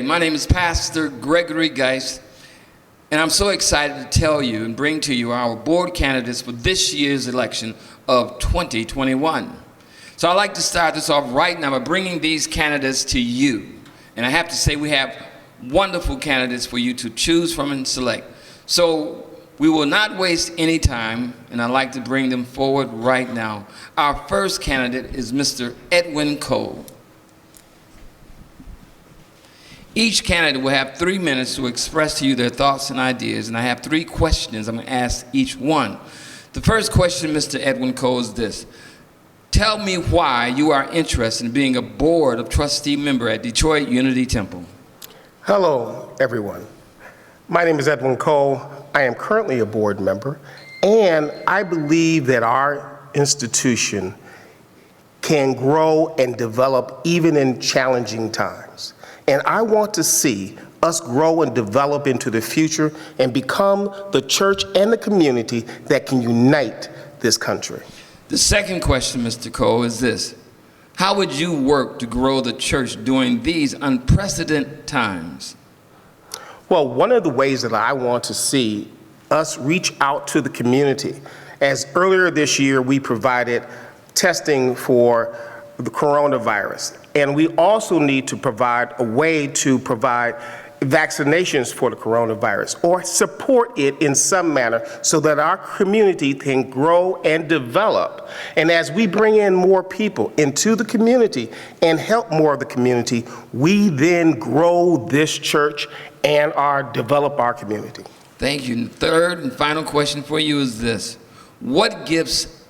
My name is Pastor Gregory Geist, and I'm so excited to tell you and bring to you our board candidates for this year's election of 2021. So I'd like to start this off right now by bringing these candidates to you. And I have to say we have wonderful candidates for you to choose from and select. So we will not waste any time, and I'd like to bring them forward right now. Our first candidate is Mr. Edwin Cole. Each candidate will have 3 minutes to express to you their thoughts and ideas, and I have 3 questions I'm going to ask each one. The first question, Mr. Edwin Cole, is this. Tell me why you are interested in being a Board of Trustee member at Detroit Unity Temple. Hello, everyone. My name is Edwin Cole. I am currently a board member, and I believe that our institution can grow and develop even in challenging times. And I want to see us grow and develop into the future and become the church and the community that can unite this country. The second question, Mr. Cole, is this. How would you work to grow the church during these unprecedented times? Well, one of the ways that I want to see us reach out to the community, as earlier this year we provided testing for the coronavirus, and we also need to provide a way to provide vaccinations for the coronavirus or support it in some manner so that our community can grow and develop. And as we bring in more people into the community and help more of the community, we then grow this church and develop our community. Thank you. And the third and final question for you is this. What gifts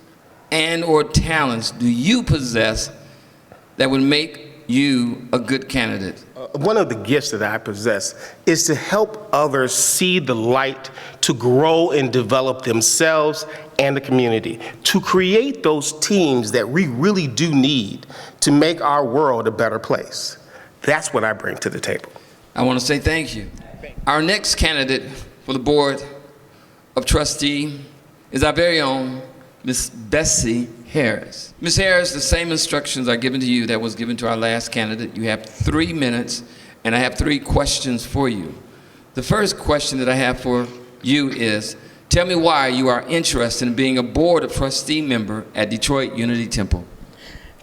and or talents do you possess that would make you a good candidate? One of the gifts that I possess is to help others see the light, to grow and develop themselves and the community, to create those teams that we really do need to make our world a better place. That's what I bring to the table. I want to say thank you. Our next candidate for the Board of Trustee is our very own Miss Betsy Harris. Ms. Harris, the same instructions are given to you that was given to our last candidate. You have 3 minutes, and I have 3 questions for you. The first question that I have for you is, tell me why you are interested in being a Board of Trustee member at Detroit Unity Temple.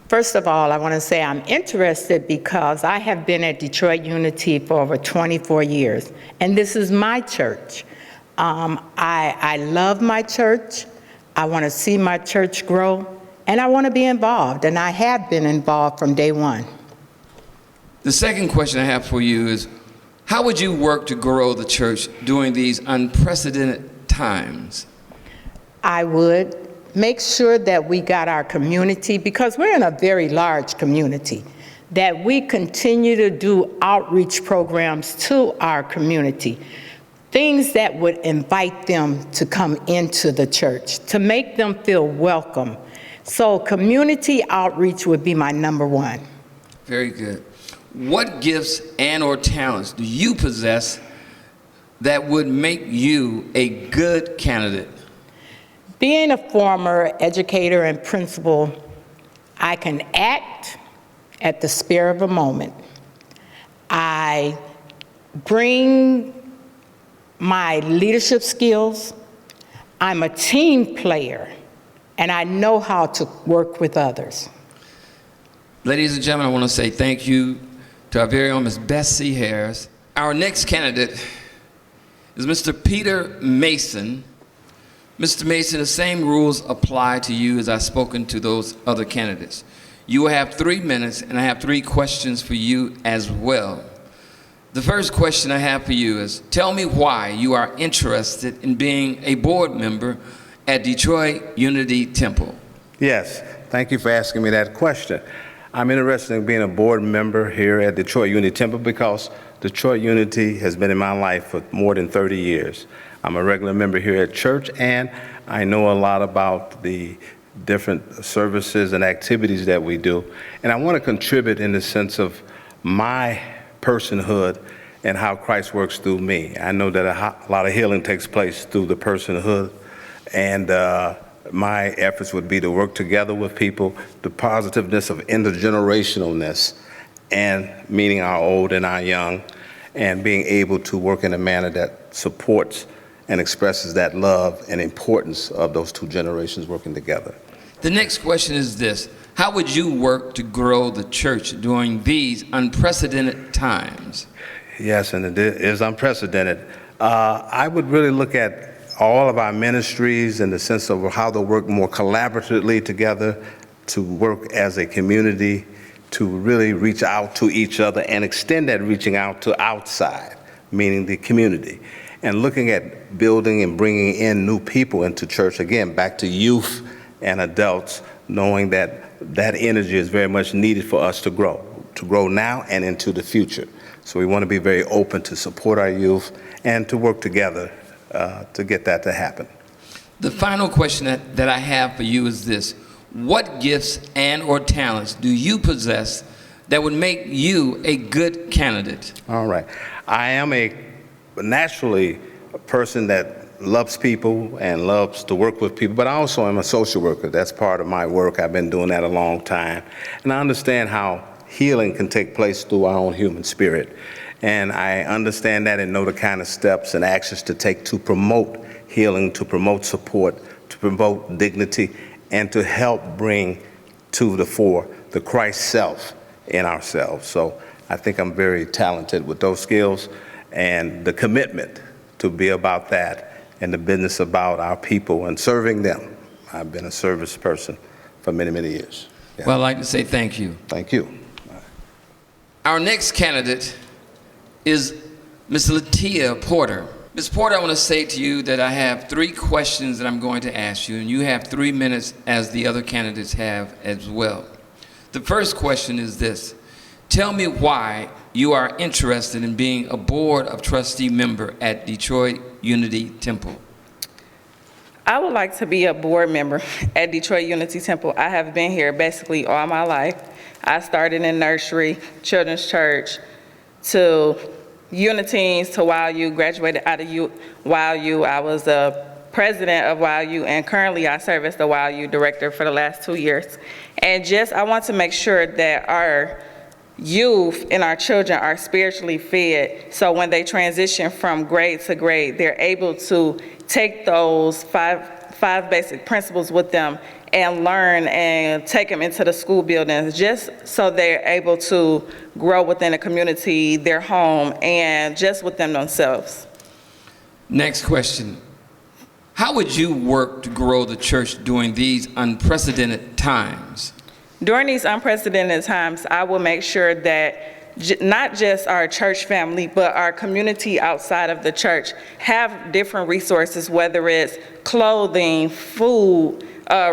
First of all, I want to say I'm interested because I have been at Detroit Unity for over 24 years, and this is my church. I love my church. I want to see my church grow, and I want to be involved, and I have been involved from day one. The second question I have for you is, how would you work to grow the church during these unprecedented times? I would make sure that we got our community, because we're in a very large community, that we continue to do outreach programs to our community. Things that would invite them to come into the church, to make them feel welcome. So community outreach would be my number one. Very good. What gifts and or talents do you possess that would make you a good candidate? Being a former educator and principal, I can act at the spur of a moment. I bring my leadership skills. I'm a team player, and I know how to work with others. Ladies and gentlemen, I want to say thank you to our very own Ms. Betsy Harris. Our next candidate is Mr. Peter Mason. Mr. Mason, the same rules apply to you as I've spoken to those other candidates. You will have 3 minutes, and I have 3 questions for you as well. The first question I have for you is, tell me why you are interested in being a board member at Detroit Unity Temple. Yes, thank you for asking me that question. I'm interested in being a board member here at Detroit Unity Temple because Detroit Unity has been in my life for more than 30 years. I'm a regular member here at church, and I know a lot about the different services and activities that we do. And I want to contribute in the sense of my personhood and how Christ works through me. I know that a lot of healing takes place through the personhood, and my efforts would be to work together with people, the positiveness of intergenerationalness, and meaning our old and our young, and being able to work in a manner that supports and expresses that love and importance of those two generations working together. The next question is this: how would you work to grow the church during these unprecedented times? Yes, and it is unprecedented. I would really look at all of our ministries in the sense of how they work more collaboratively together, to work as a community, to really reach out to each other and extend that reaching out to outside, meaning the community. And looking at building and bringing in new people into church, again, back to youth and adults, knowing that that energy is very much needed for us to grow now and into the future. So we want to be very open to support our youth and to work together to get that to happen. The final question that I have for you is this: what gifts and or talents do you possess that would make you a good candidate? All right. I am naturally a person that loves people and loves to work with people, but I also am a social worker. That's part of my work. I've been doing that a long time. And I understand how healing can take place through our own human spirit. And I understand that and know the kind of steps and actions to take to promote healing, to promote support, to promote dignity, and to help bring to the fore the Christ self in ourselves. So I think I'm very talented with those skills and the commitment to be about that and the business about our people and serving them. I've been a service person for many, many years. Yeah. Well, I'd like to say thank you. Thank you. Our next candidate is Ms. Latia Porter. Ms. Porter, I want to say to you that I have 3 questions that I'm going to ask you, and you have 3 minutes as the other candidates have as well. The first question is this: tell me why you are interested in being a Board of Trustee member at Detroit Unity Temple. I would like to be a board member at Detroit Unity Temple. I have been here basically all my life. I started in nursery, children's church, to Uniteens, to YU, graduated out of YU. I was the president of YU, and currently I serve as the YU director for the last 2 years. And I want to make sure that our youth and our children are spiritually fed, so when they transition from grade to grade, they're able to take those five basic principles with them and learn and take them into the school buildings, just so they're able to grow within the community, their home, and just within themselves. Next question: how would you work to grow the church during these unprecedented times? During these unprecedented times, I will make sure that not just our church family, but our community outside of the church have different resources, whether it's clothing, food,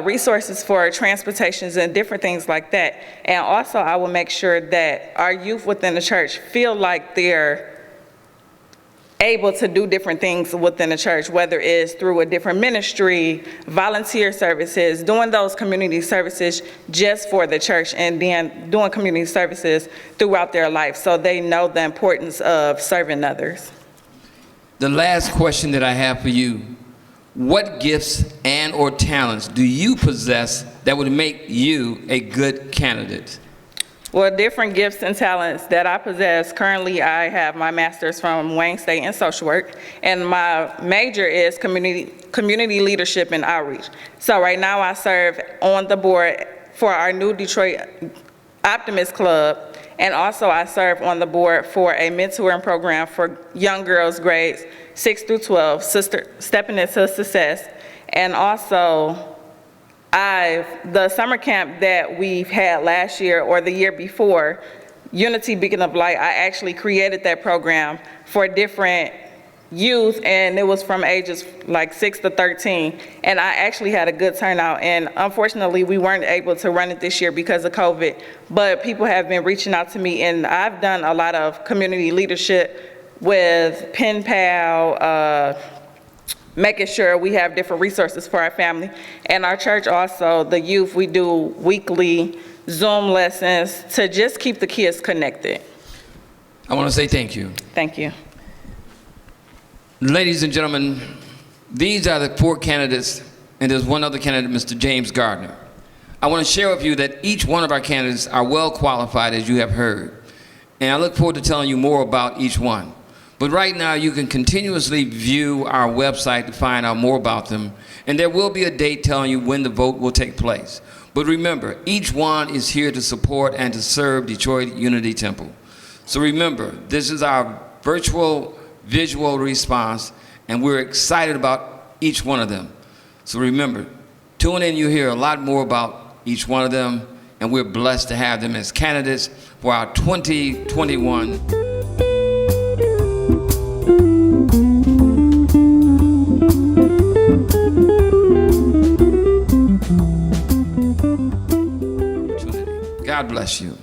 resources for transportations and different things like that. And also, I will make sure that our youth within the church feel like they're able to do different things within the church, whether it's through a different ministry, volunteer services, doing those community services just for the church, and then doing community services throughout their life so they know the importance of serving others. The last question that I have for you: what gifts and or talents do you possess that would make you a good candidate? Well, different gifts and talents that I possess. Currently, I have my master's from Wayne State in social work, and my major is community leadership and outreach. So right now I serve on the board for our new Detroit Optimist Club, and also I serve on the board for a mentoring program for young girls grades 6 through 12, Stepping into Success. And also, the summer camp that we've had last year or the year before, Unity Beacon of Light, I actually created that program for different youth, and it was from ages like 6 to 13. And I actually had a good turnout, and unfortunately we weren't able to run it this year because of COVID, but people have been reaching out to me, and I've done a lot of community leadership with Pen Pal, making sure we have different resources for our family. And our church also, the youth, we do weekly Zoom lessons to just keep the kids connected. I want to say thank you. Thank you. Ladies and gentlemen, these are the 4 candidates, and there's one other candidate, Mr. James Gardner. I want to share with you that each one of our candidates are well qualified, as you have heard. And I look forward to telling you more about each one. But right now, you can continuously view our website to find out more about them. And there will be a date telling you when the vote will take place. But remember, each one is here to support and to serve Detroit Unity Temple. So remember, this is our virtual visual response, and we're excited about each one of them. So remember, tune in, you hear a lot more about each one of them, and we're blessed to have them as candidates for our 2021 God bless you.